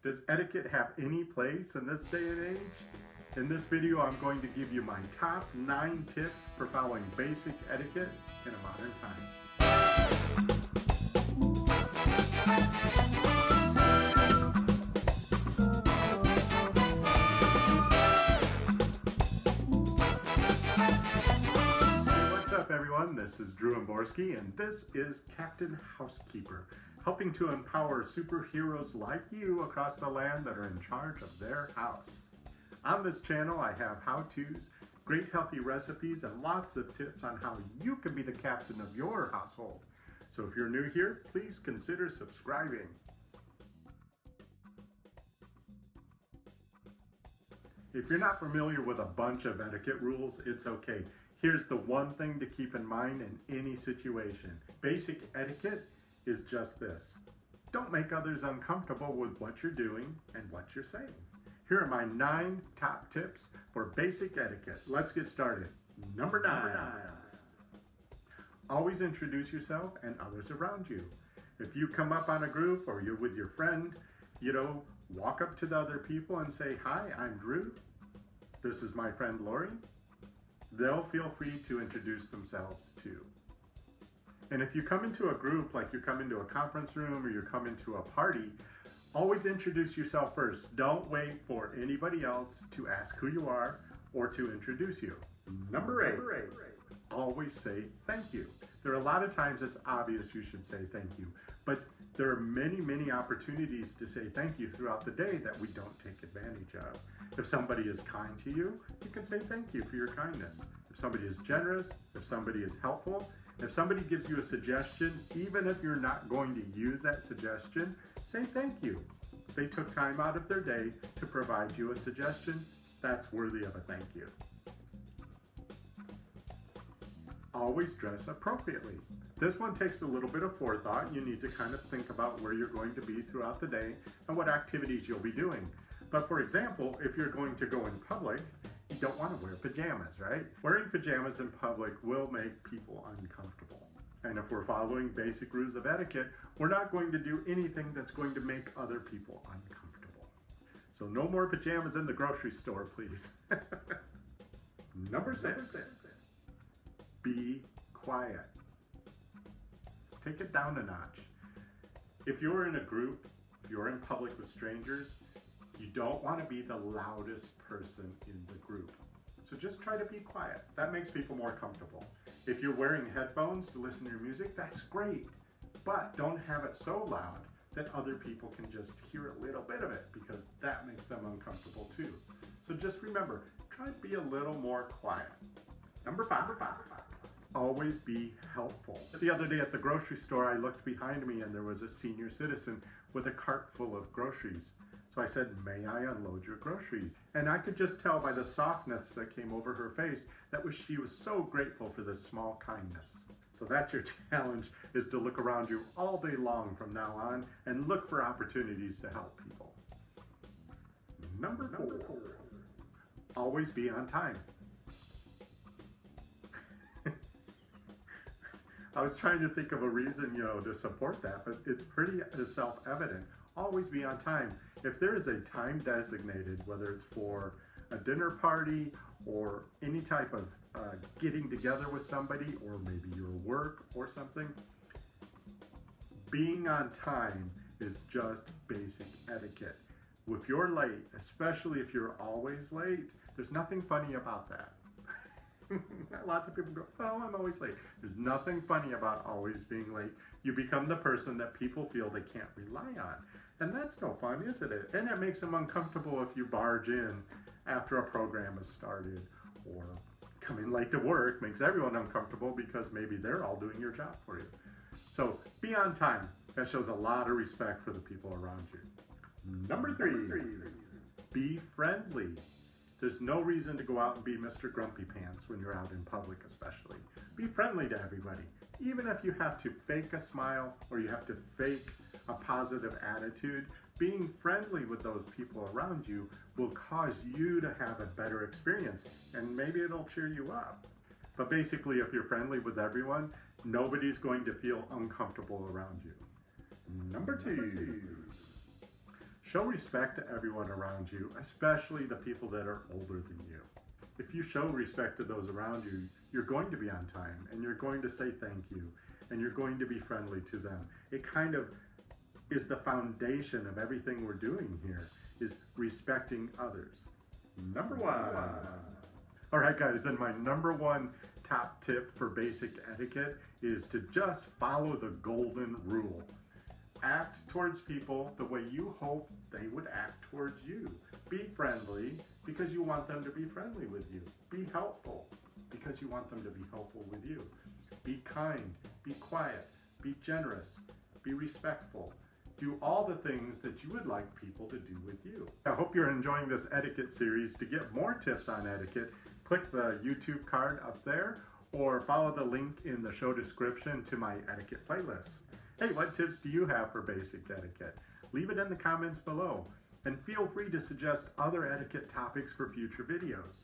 Does etiquette have any place in this day and age? In this video, I'm going to give you my top 9 tips for following basic etiquette in a modern time. Hey, what's up everyone? This is Drew Amborski and this is Captain Housekeeper, helping to empower superheroes like you across the land that are in charge of their house. On this channel, I have how-tos, great healthy recipes, and lots of tips on how you can be the captain of your household. So if you're new here, please consider subscribing. If you're not familiar with a bunch of etiquette rules, it's okay. Here's the one thing to keep in mind in any situation. Basic etiquette is just this. Don't make others uncomfortable with what you're doing and what you're saying. Here are my 9 top tips for basic etiquette. Let's get started. Number 9. Always introduce yourself and others around you. If you come up on a group or you're with your friend, walk up to the other people and say, "Hi, I'm Drew. This is my friend Lori." They'll feel free to introduce themselves too. And if you come into a group, like you come into a conference room or you come into a party, always introduce yourself first. Don't wait for anybody else to ask who you are or to introduce you. Number 8, always say thank you. There are a lot of times it's obvious you should say thank you, but there are many opportunities to say thank you throughout the day that we don't take advantage of. If somebody is kind to you, you can say thank you for your kindness. If somebody is generous, if somebody is helpful, if somebody gives you a suggestion, even if you're not going to use that suggestion, say thank you. If they took time out of their day to provide you a suggestion, that's worthy of a thank you. Always dress appropriately. This one takes a little bit of forethought. You need to kind of think about where you're going to be throughout the day and what activities you'll be doing. But for example, if you're going to go in public, you don't want to wear pajamas, right? Wearing pajamas in public will make people uncomfortable. And if we're following basic rules of etiquette, we're not going to do anything that's going to make other people uncomfortable. So no more pajamas in the grocery store, please. Number 6, be quiet. Take it down a notch. If you're in a group, if you're in public with strangers, you don't want to be the loudest person in the group. So just try to be quiet. That makes people more comfortable. If you're wearing headphones to listen to your music, that's great. But don't have it so loud that other people can just hear a little bit of it, because that makes them uncomfortable too. So just remember, try to be a little more quiet. Number 5, always be helpful. The other day at the grocery store, I looked behind me and there was a senior citizen with a cart full of groceries. So I said, "May I unload your groceries?" And I could just tell by the softness that came over her face that she was so grateful for this small kindness. So that's your challenge, is to look around you all day long from now on and look for opportunities to help people. Number 4, always be on time. I was trying to think of a reason, to support that, but it's pretty self-evident. Always be on time. If there is a time designated, whether it's for a dinner party or any type of getting together with somebody, or maybe your work or something, being on time is just basic etiquette. If you're late, especially if you're always late, there's nothing funny about that. Lots of people go, "Oh, I'm always late." There's nothing funny about always being late. You become the person that people feel they can't rely on. And that's no fun, isn't it? And it makes them uncomfortable if you barge in after a program has started, or coming late to work makes everyone uncomfortable because maybe they're all doing your job for you. So be on time. That shows a lot of respect for the people around you. Number 3, be friendly. There's no reason to go out and be Mr. Grumpy Pants when you're out in public especially. Be friendly to everybody. Even if you have to fake a smile or you have to fake a positive attitude, being friendly with those people around you will cause you to have a better experience, and maybe it'll cheer you up. But basically, if you're friendly with everyone, nobody's going to feel uncomfortable around you. Number 2, Show respect to everyone around you, especially the people that are older than you. If you show respect to those around you, you're going to be on time and you're going to say thank you and you're going to be friendly to them. It kind of is the foundation of everything we're doing here, is respecting others. Number one. All right, guys, and my number one top tip for basic etiquette is to just follow the golden rule. Act towards people the way you hope they would act towards you. Be friendly because you want them to be friendly with you. Be helpful because you want them to be helpful with you. Be kind, be quiet, be generous, be respectful. Do all the things that you would like people to do with you. I hope you're enjoying this etiquette series. To get more tips on etiquette, click the YouTube card up there or follow the link in the show description to my etiquette playlist. Hey, what tips do you have for basic etiquette? Leave it in the comments below, and feel free to suggest other etiquette topics for future videos.